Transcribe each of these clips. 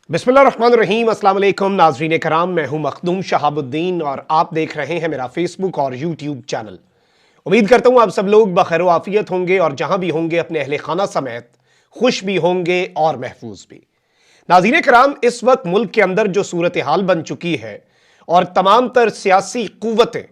बिस्मिल्लाहिर्रहमानिर्रहीम, अस्सलाम वालेकुम नाज़रीन कराम। मैं हूं मखदूम शहाबुद्दीन और आप देख रहे हैं मेरा फेसबुक और यूट्यूब चैनल। उम्मीद करता हूं आप सब लोग बखैर आफियत होंगे और जहां भी होंगे अपने अहले खाना समेत खुश भी होंगे और महफूज भी। नाज़रीन कराम, इस वक्त मुल्क के अंदर जो सूरत हाल बन चुकी है और तमाम तर सियासी कुव्वतें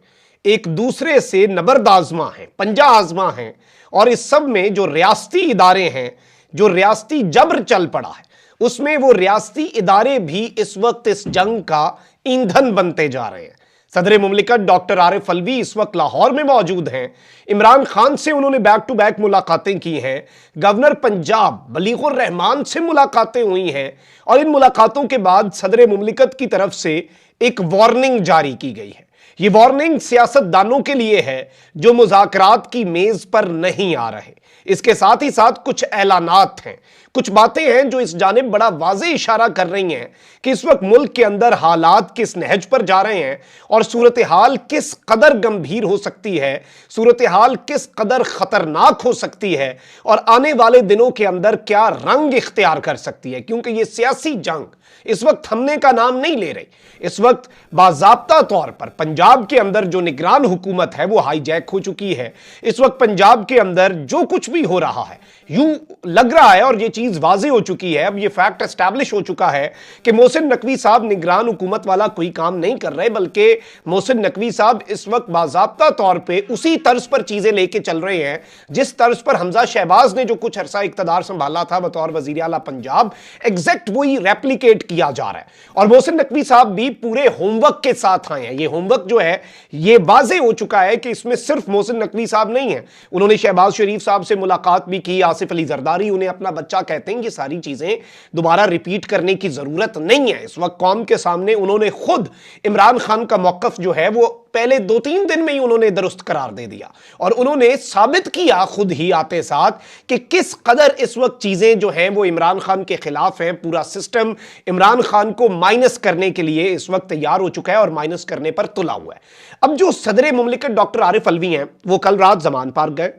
एक दूसरे से नबर्द आजमा हैं, पंजा आजमा हैं, और इस सब में जो रियासती इदारे हैं, जो रियासती जबर चल पड़ा है, उसमें वो रियासती इदारे भी इस वक्त इस जंग का ईंधन बनते जा रहे हैं। सदर मुमलिकत डॉक्टर आरिफ अलवी इस वक्त लाहौर में मौजूद हैं। इमरान खान से उन्होंने बैक टू बैक मुलाकातें की हैं। गवर्नर पंजाब बलीगुर रहमान से मुलाकातें हुई हैं और इन मुलाकातों के बाद सदर मुमलिकत की तरफ से एक वार्निंग जारी की गई है। यह वार्निंग सियासतदानों के लिए है जो मुज़ाकरात की मेज पर नहीं आ रहे। इसके साथ ही साथ कुछ ऐलानात हैं, कुछ बातें हैं जो इस जानिब बड़ा वाज़े इशारा कर रही हैं कि इस वक्त मुल्क के अंदर हालात किस नहज पर जा रहे हैं और सूरत हाल किस कदर गंभीर हो सकती है, सूरत हाल किस कदर खतरनाक हो सकती है और आने वाले दिनों के अंदर क्या रंग इख्तियार कर सकती है। क्योंकि यह सियासी जंग इस वक्त थमने का नाम नहीं ले रही। इस वक्त बाज़ाब्ता तौर पर पंजाब के अंदर जो निगरान हुकूमत है वो हाईजैक हो चुकी है। इस वक्त पंजाब के अंदर जो कुछ भी हो रहा है, यूं लग रहा है और ये चीज वाज़े हो चुकी है, अब ये फैक्ट एस्टैब्लिश हो चुका है कि मोहसिन नकवी साहब निगरान हुकूमत वाला कोई काम नहीं कर रहे, बल्कि मोहसिन नकवी साहब इस वक्त बाज़ाब्ता तौर पर उसी तर्ज पर चीजें लेके चल रहे हैं जिस तर्ज पर हमजा शहबाज ने जो कुछ अरसा इख्तिदार संभाला था बतौर वजीर आला पंजाब, एग्जैक्ट वही रेप्लिकेट किया जा रहा है। और मोहसिन नकवी साहब भी पूरे होमवर्क के साथ आए हैं। ये होमवर्क जो है ये वाज़े हो चुका है कि इसमें सिर्फ मोहसिन नकवी साहब नहीं है, उन्होंने शहबाज शरीफ साहब से मुलाकात भी की, आसिफ अली जरदारी उन्हें अपना बच्चा कहते हैं। ये सारी चीजें दोबारा रिपीट करने की जरूरत नहीं है। इस वक्त कौम के सामने उन्होंने खुद इमरान खान का मौकफ जो है वो पहले 2-3 दिन में ही उन्होंने दुरुस्त करार दे दिया और उन्होंने साबित किया खुद ही आते साथ कि किस कदर इस वक्त चीजें जो हैं वो इमरान खान के खिलाफ हैं। पूरा सिस्टम इमरान खान को माइनस करने के लिए इस वक्त तैयार हो चुका है और माइनस करने पर तुला हुआ है। अब जो सदर मुमलिकत डॉक्टर आरिफ अलवी हैं वो कल रात जमान पार्क गए,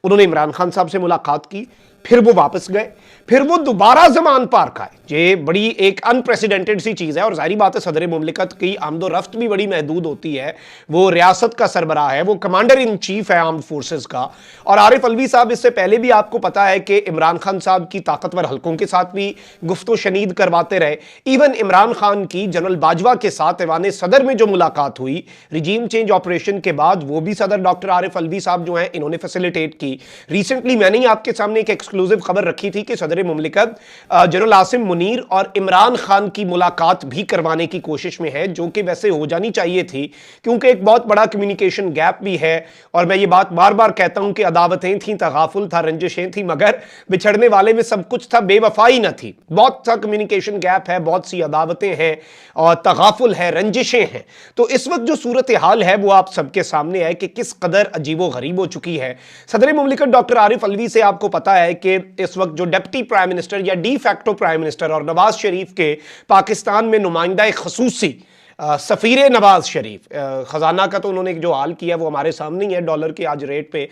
उन्होंने इमरान खान साहब से मुलाकात की, फिर वो वापस गए, फिर वो दोबारा जमान पार्क आए। ये बड़ी एक अनप्रेसिडेंटेड सी चीज़ है और जाहिर बात है सदर मुमलिकत की आमदो रफ्त भी बड़ी महदूद होती है। वो रियासत का सरबराह है, वो कमांडर इन चीफ है आर्म्ड फोर्सेस का। और आरिफ अलवी साहब इससे पहले भी आपको पता है कि इमरान खान साहब की ताकतवर हलकों के साथ भी गुफ्तो शनीद करवाते रहे। इवन इमरान खान की जनरल बाजवा के साथ ऐवान सदर में जो मुलाकात हुई रिजीम चेंज ऑपरेशन के बाद, वो भी सदर डॉक्टर आरिफ अलवी साहब जो हैं इन्होंने फैसिलिटेट की। रिसेंटली मैंने ही आपके सामने एक एक्सक्लूसिव खबर रखी थी कि सदर मुमलिकत जनरल आसिम मुनीर और इमरान खान की मुलाकात भी करवाने की कोशिश में है, जो कि वैसे हो जानी चाहिए थी क्योंकि एक बहुत बड़ा कम्युनिकेशन गैप भी है। और मैं ये बात बार बार कहता हूं कि अदावतें थी, तगाफुल था, रंजिशें थी, मगर बिछड़ने वाले में सब कुछ था, बेवफाई न थी। बहुत सा कम्युनिकेशन गैप है, बहुत सी अदावतें हैं और तगाफुल है, रंजिशें हैं। तो इस वक्त जो सूरत हाल है वो आप सबके सामने है कि किस कदर अजीबो गरीब हो चुकी है। सदर मुमलिकत डॉक्टर आरिफ अलवी से आपको पता है कि इस वक्त जो डिप्टी प्राइम मिनिस्टर या डी फैक्टो प्राइम मिनिस्टर और नवाज शरीफ के पाकिस्तान में नुमाइंदा खसूसी सफ़ीर नवाज शरीफ, खजाना का तो उन्होंने जो हाल किया वो हमारे सामने ही है डॉलर के आज रेट पे।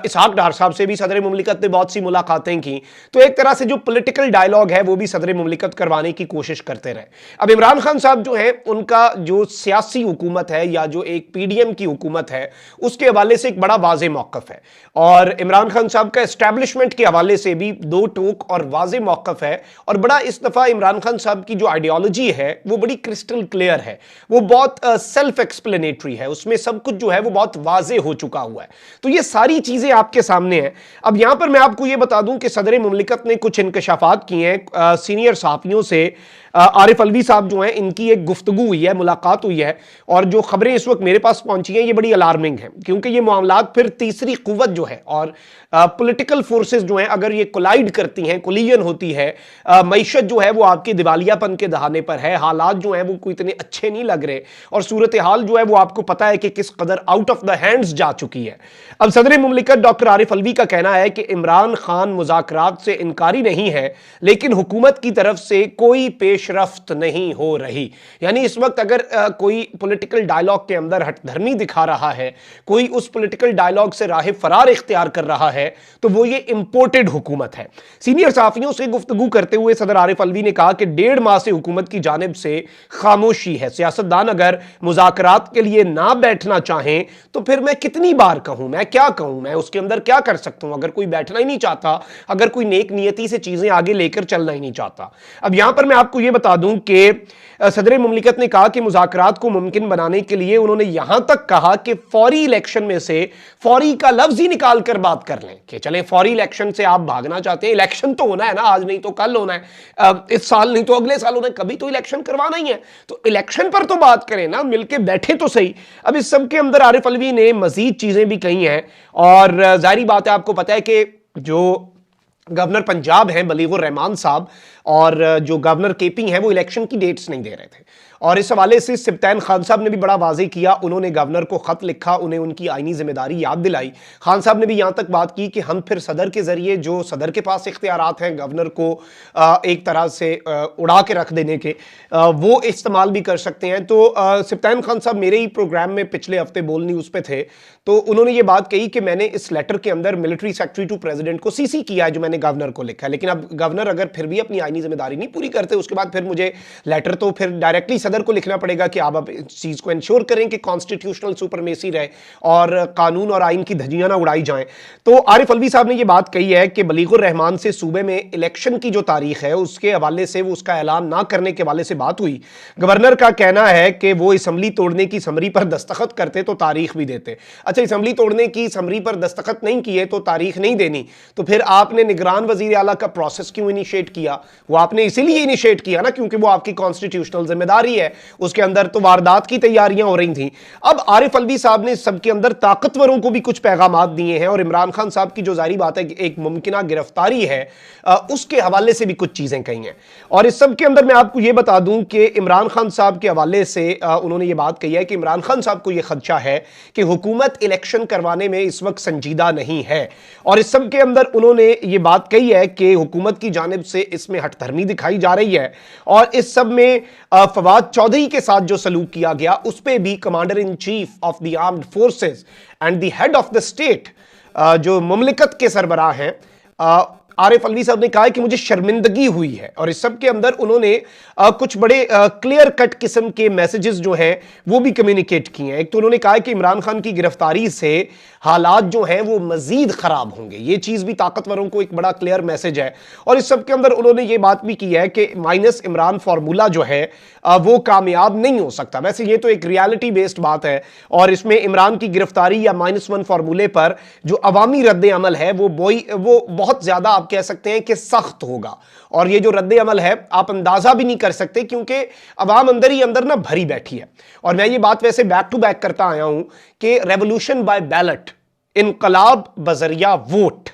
इसहाक डार साहब से भी सदर मुमलिकत ने बहुत सी मुलाकातें की। तो एक तरह से जो पॉलिटिकल डायलॉग है वो भी सदर मुमलिकत करवाने की कोशिश करते रहे। अब इमरान खान साहब जो है उनका जो सियासी हुकूमत है या जो एक PDM की हुकूमत है उसके हवाले से एक बड़ा वाज़े मौक़िफ़ है और इमरान खान साहब का एस्टैब्लिशमेंट के हवाले से भी दो टोक और वाज़े मौक़िफ़ है। और बड़ा इस दफ़ा इमरान खान साहब की जो आइडियोलॉजी है वो बड़ी क्रिस्टल क्लियर है, वो बहुत सेल्फ एक्सप्लेनेटरी है, उसमें सब कुछ जो है वो बहुत वाजे हो चुका हुआ है। तो ये सारी चीजें आपके सामने हैं। अब यहां पर मैं आपको ये बता दूं कि सदर मुमलिकत ने कुछ इंकशाफात किए हैं सीनियर सहाफियों से। आरिफ अलवी साहब जो हैं इनकी एक गुफ्तगू हुई है, मुलाकात हुई है और जो खबरें इस वक्त मेरे पास पहुंची हैं ये बड़ी अलार्मिंग है क्योंकि ये मामलात फिर तीसरी कुव्वत जो है और पॉलिटिकल फोर्सेस जो हैं अगर ये कोलाइड करती हैं, कोलिजन होती है, मईशत जो है वो आपकी दिवालियापन के दहाने पर है, हालात जो हैं वो कोई इतने अच्छे अच्छे नहीं लग रहे और सूरत हाल जो है वो आपको पता है कि किस कदर आउट ऑफ द हैंड्स जा चुकी है। अब सदर मुमलिकत डॉक्टर आरिफ अलवी का कहना है कि इमरान खान मुज़ाकरात से इनकारी नहीं है, लेकिन हुकूमत की तरफ से कोई पेशरफ्त नहीं हो रही। यानी इस वक्त अगर कोई पॉलिटिकल डायलॉग के अंदर हठधर्मी दिखा रहा है, कोई उस पॉलिटिकल डायलॉग से राह फरार इख्तियार कर रहा है, तो वो ये इंपोर्टेड हुकूमत है। सीनियर सहाफियों से गुफ्तगू करते हुए सदर आरिफ अलवी ने कहा कि 1.5 माह से हुकूमत की जानिब से खामोशी है। सियासतदान अगर मुज़ाकरात के लिए ना बैठना चाहें तो फिर मैं कितनी बार कहूं, मैं क्या कहूं, मैं उसके अंदर क्या कर सकता हूं अगर कोई बैठना ही नहीं चाहता, अगर कोई नेक नियति से चीजें आगे लेकर चलना ही नहीं चाहता। अब यहां पर मैं आपको यह बता दूं कि सदर मुमलिकत ने कहा कि मुज़ाकरात को मुमकिन बनाने के लिए उन्होंने यहां तक कहा कि फौरी इलेक्शन में से फौरी का लफ्ज ही निकाल कर बात कर लें कि चले फौरी इलेक्शन से आप भागना चाहते हैं, इलेक्शन तो होना है ना, आज नहीं तो कल होना है, इस साल नहीं तो अगले साल होना है, कभी तो इलेक्शन करवाना ही है, तो इलेक्शन पर तो बात करें ना, मिलके बैठे तो सही। अब इस सब के अंदर आरिफ अलवी ने मजीद चीजें भी कही हैं और जाहिर बात है आपको पता है कि जो गवर्नर पंजाब हैं बलीगुर रहमान साहब और जो गवर्नर केपी हैं वो इलेक्शन की डेट्स नहीं दे रहे थे और इस हवाले से सिब्तैन खान साहब ने भी बड़ा वाज़ेह किया, उन्होंने गवर्नर को खत लिखा, उन्हें उनकी आईनी जिम्मेदारी याद दिलाई। खान साहब ने भी यहां तक बात की कि हम फिर सदर के जरिए जो सदर के पास इख्तियारात हैं गवर्नर को एक तरह से उड़ा के रख देने के, वो इस्तेमाल भी कर सकते हैं। तो सिब्तैन खान साहब मेरे ही प्रोग्राम में पिछले हफ्ते बोल न्यूज़ पे थे, तो उन्होंने ये बात कही कि मैंने इस लेटर के अंदर मिलिट्री सेक्रेटरी टू प्रेसिडेंट को सीसी किया है जो मैंने गवर्नर को लिखा है, लेकिन अब गवर्नर अगर फिर भी अपनी आईनी जिम्मेदारी नहीं पूरी करते उसके बाद फिर मुझे लेटर तो फिर डायरेक्टली सदर को लिखना पड़ेगा कि आप अब इस चीज को इंश्योर करें कि कॉन्स्टिट्यूशनल सुपरमेसी रहे और कानून और आइन की धज्जियां ना उड़ाई जाएं। तो आरिफ अलवी साहब ने यह बात कही है कि बलीगुर रहमान से सूबे में इलेक्शन की जो तारीख है उसके हवाले से वो उसका ऐलान ना करने के हवाले से बात हुई। गवर्नर का कहना है कि वो असम्बली तोड़ने की समरी पर दस्तखत करते तो तारीख भी देते। अच्छा, असम्बली तोड़ने की समरी पर दस्तखत नहीं किए तो तारीख नहीं देनी, तो फिर आपने निगरान वजीर आला का प्रोसेस क्यों इनिशिएट किया? वो आपने इसीलिए इनिशिएट किया ना क्योंकि वो आपकी कॉन्स्टिट्यूशनल जिम्मेदारी है, उसके अंदर तो वारदात की तैयारियां हो रही थी। अब आरिफ अलवी साहब ने सबके अंदर ताकतवरों को भी कुछ पैगामात दिए हैं और इमरान खान साहब की जो जारी बात है एक मुमकिना गिरफ्तारी है उसके हवाले से भी कुछ चीजें कही हैं। और इस सब के अंदर मैं आपको यह बता दूं कि इमरान खान साहब के हवाले से उन्होंने ये बात कही है कि इमरान खान साहब को यह खदशा है कि हुकूमत इलेक्शन करवाने में इस वक्त संजीदा नहीं है और इस सब के अंदर उन्होंने ये बात कही है कि हुकूमत की जानिब से इसमें हठधर्मी दिखाई जा रही है और इस सब में फवाद चौधरी के साथ जो सलूक किया गया उस पर भी commander in chief of the armed forces and the head of the state जो मुमलिकत के सरबराह हैं आरिफ अलवी साहब ने कहा कि मुझे शर्मिंदगी हुई है और इस सब के अंदर उन्होंने कुछ बड़े क्लियर कट किस्म के मैसेजेस जो हैं वो भी कम्युनिकेट किए हैं। एक तो उन्होंने कहा कि इमरान खान की गिरफ्तारी से हालात जो हैं वो मजीद खराब होंगे, ये चीज भी ताकतवरों को एक बड़ा क्लियर मैसेज है। और इस सब के अंदर उन्होंने ये बात भी की है कि माइनस इमरान फार्मूला जो है वो कामयाब नहीं हो सकता। वैसे ये तो एक रियलिटी बेस्ड बात है और इसमें इमरान की गिरफ्तारी या -1 फार्मूले पर जो अवामी रद्द अमल है वो बहुत ज्यादा आप कह सकते हैं कि सख्त होगा और ये जो रद्द अमल है आप अंदाजा भी नहीं कर सकते क्योंकि अवाम अंदर ही अंदर ना भरी बैठी है। और मैं ये बात वैसे बैक टू बैक करता आया हूं कि रेवोल्यूशन बाय बैलेट, इनकलाब बजरिया वोट,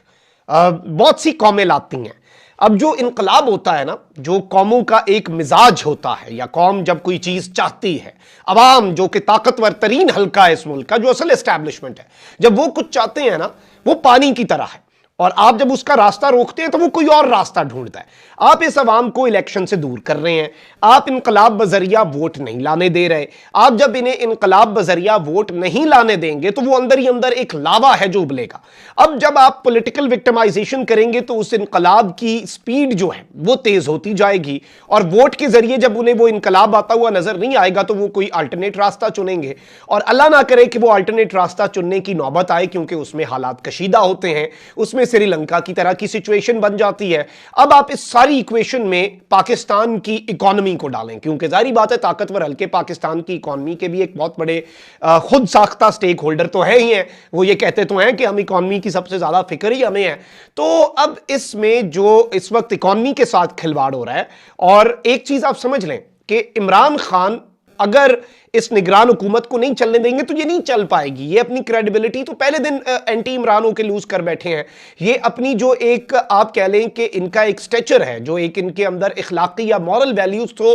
बहुत सी कौमें लाती हैं। अब जो इनकलाब होता है ना, जो कौमों का एक मिजाज होता है या कौम जब कोई चीज चाहती है, अवाम जो कि ताकतवर तरीन हल्का है इस मुल्क का, जो असल एस्टैब्लिशमेंट है, जब वो कुछ चाहते हैं ना वो पानी की तरह है और आप जब उसका रास्ता रोकते हैं तो वो कोई और रास्ता ढूंढता है। आप इस अवाम को इलेक्शन से दूर कर रहे हैं, आप इनकलाब बजरिया वोट नहीं लाने दे रहे। आप जब इन्हें इनकलाब बजरिया वोट नहीं लाने देंगे तो वो अंदर ही अंदर एक लावा है जो उबलेगा। अब जब आप पॉलिटिकल विक्टिमाइजेशन करेंगे तो उस इनकलाब की स्पीड जो है वो तेज होती जाएगी और वोट के जरिए जब उन्हें वो इनकलाब आता हुआ नजर नहीं आएगा तो वो कोई अल्टरनेट रास्ता चुनेंगे और अल्लाह ना करे कि वो अल्टरनेट रास्ता चुनने की नौबत आए क्योंकि उसमें हालात कशीदा होते हैं, उसमें श्रीलंका की तरह की सिचुएशन बन जाती है। अब आप इस सारी इक्वेशन में पाकिस्तान की इकोनॉमी को डालें क्योंकि जारी बात है ताकतवर हल्के पाकिस्तान की इकोनॉमी के भी एक बहुत बड़े खुद साख्ता स्टेक होल्डर तो है ही हैं, वो ये कहते तो हैं कि हम इकोनॉमी की सबसे ज्यादा फिक्र ही हमें है। तो अब इसमें जो इस वक्त इकोनॉमी के साथ खिलवाड़ हो रहा है और एक चीज आप समझ लें कि इमरान खान अगर इस निगरान हुकूमत को नहीं चलने देंगे तो ये नहीं चल पाएगी। ये अपनी क्रेडिबिलिटी तो पहले दिन एंटी इमरान होकर लूज कर बैठे हैं। ये अपनी जो एक आप कह लें कि इनका एक स्टेचर है, जो एक इनके अंदर इखलाकी या मॉरल वैल्यूज तो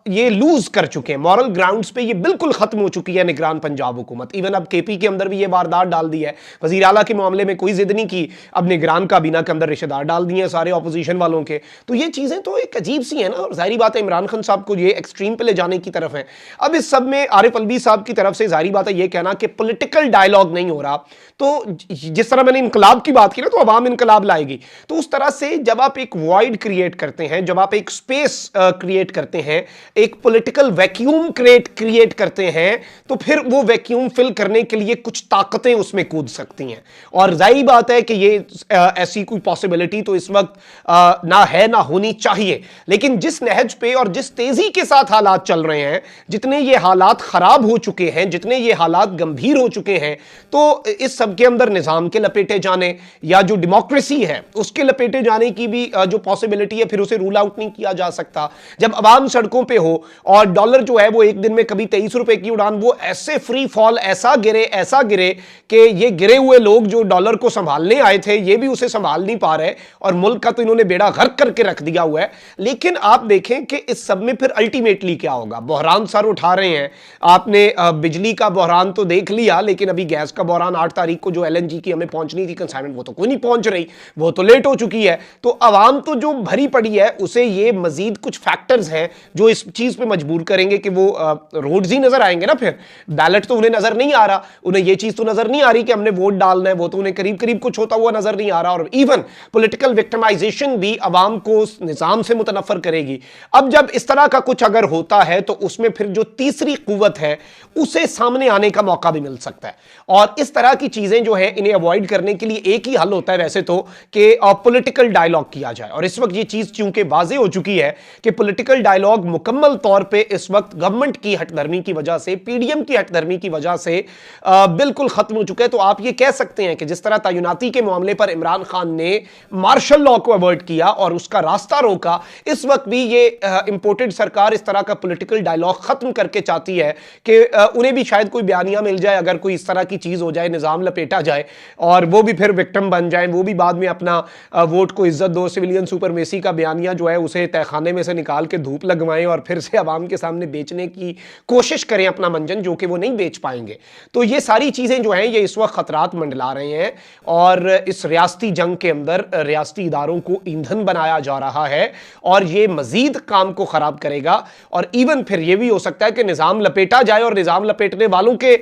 ये लूज कर चुके हैं। मॉरल ग्राउंड्स पे ये बिल्कुल खत्म हो चुकी है निगरान पंजाब हुकूमत। इवन अब केपी के अंदर भी ये वारदात डाल दी है। वजीर आला के मामले में कोई जिद नहीं की, अब निगरान काबीना के अंदर रिश्तेदार डाल दिए हैं सारे ऑपोजिशन वालों के। तो ये चीजें तो एक अजीब सी है ना, और जाहिर बात है इमरान खान साहब को ये एक्सट्रीम पे ले जाने की तरफ है। अब इस सब में आरिफ अलवी साहब की तरफ से जाहिर बात है ये कहना कि पॉलिटिकल डायलॉग नहीं हो रहा, तो जिस तरह मैंने इनकलाब की बात की ना, तो अवाम इनकलाब लाएगी। तो उस तरह से जब आप एक वॉइड क्रिएट करते हैं, जब आप एक स्पेस क्रिएट करते हैं, एक पॉलिटिकल वैक्यूम क्रिएट करते हैं, तो फिर वो वैक्यूम फिल करने के लिए कुछ ताकतें उसमें कूद सकती हैं। और जाहिर बात है कि ये ऐसी कोई पॉसिबिलिटी तो इस वक्त ना है ना होनी चाहिए। लेकिन जिस नहज पे और जिस तेजी के साथ हालात चल रहे हैं, जितने ये हालात खराब हो चुके हैं, जितने ये हालात गंभीर हो चुके हैं, तो इस सब के अंदर निजाम के लपेटे जाने या जो डेमोक्रेसी है उसके लपेटे जाने की भी जो पॉसिबिलिटी है, फिर उसे रूल आउट नहीं किया जा सकता। जब अवाम सड़कों पे हो और डॉलर जो है वो एक दिन में कभी 23 रुपए की उड़ान, वो ऐसे फ्री फॉल ऐसा गिरे कि ये गिरे हुए लोग जो डॉलर को संभालने आए थे ये भी उसे संभाल नहीं पा रहे, और मुल्क का तो इन्होंने बेड़ा गर्क करके रख दिया हुआ है। लेकिन आप देखें कि इस सब में फिर अल्टीमेटली क्या होगा। बहरान सर उठा रहे हैं, आपने बिजली का बहरान तो देख लिया, लेकिन अभी गैस का बहरान 8 तारीख को जो LNG की हमें पहुंचनी थी कंसाइनमेंट, वो तो कोई नहीं पहुंच रही, वो तो लेट हो चुकी है। तो अवाम तो जो भरी पड़ी है उसे ये मजीद कुछ फैक्टर्स हैं जो इस चीज पे मजबूर करेंगे कि वो रोड्स ही नजर आएंगे ना। फिर बैलेट तो उन्हें नजर नहीं आ रहा, उन्हें ये चीज तो नजर नहीं आ रही कि हमने वोट डालना है, वो तो उन्हें करीब करीब कुछ होता हुआ नजर नहीं आ रहा। और इवन पॉलिटिकल विक्टिमाइजेशन भी अवाम को उस निजाम से मुतनफर करेगी। अब जब इस तरह का कुछ अगर होता है तो उसमें फिर जो तीसरी कुव्वत है उसे सामने आने का मौका भी मिल सकता है। और इस तरह की चीजें जो है इन्हें अवॉइड करने के लिए एक ही हल होता है वैसे तो, कि पॉलिटिकल डायलॉग किया जाए। और इस वक्त ये चीज चूंकि वाज़ेह हो चुकी है कि पॉलिटिकल डायलॉग मुकम्मल तौर पे इस वक्त गवर्नमेंट की हटधर्मी की वजह से, PDM की हटधर्मी की वजह से बिल्कुल खत्म हो चुका है। तो आप ये कह सकते हैं कि जिस तरह तैनाती के मामले पर इमरान खान ने मार्शल लॉ को अवॉइड किया और उसका रास्ता रोका, इस वक्त भी ये इंपोर्टेड सरकार इस तरह का पॉलिटिकल डायलॉग खत्म करके चाहती है कि उन्हें भी शायद कोई बयानिया मिल जाए अगर कोई इस तरह की चीज हो जाए, निजाम लपेटा जाए और वो भी फिर विक्टिम बन जाए, वो भी बाद में अपना वोट को इज्जत दो, सिविलियन सुपरमेसी का बयानिया जो है उसे तहखाने में से निकाल के धूप लगवाएं और फिर से आवाम के सामने बेचने की कोशिश करें अपना मंजन, जो कि वो नहीं बेच पाएंगे। तो ये सारी चीजें जो हैं ये इस वक्त खतरात मंडला रहे हैं और इस रियासती जंग के अंदर रियासती इदारों को ईंधन बनाया जा रहा है और ये मजीद काम को खराब करेगा। और इवन फिर ये भी हो सकता है कि निजाम लपेटा जाए और निजाम लपेटने वालों के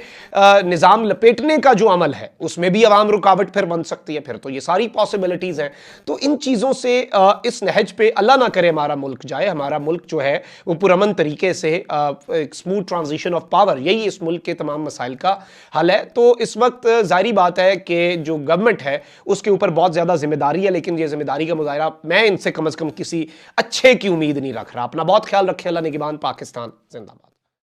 निजाम लपेटने का जो अमल है उसमें भी अवाम रुकावट फिर बन सकती है। फिर तो ये सारी पॉसिबिलिटीज हैं। तो इन चीजों से इस नहज पे अल्लाह ना करे हमारा मुल्क जाए, हमारा मुल्क जो है वो पुरअमन तरीके से एक स्मूथ ट्रांजिशन ऑफ पावर, यही इस मुल्क के तमाम मसाइल का हल है। तो इस वक्त जाहिर बात है कि जो गवर्नमेंट है उसके ऊपर बहुत ज्यादा जिम्मेदारी है, लेकिन ये जिम्मेदारी का मुजाहरा मैं इनसे कम से कम किसी अच्छे की उम्मीद नहीं रख रहा। अपना बहुत ख्याल रखें। अल्लाह निगहबान। पाकिस्तान जिंदाबाद।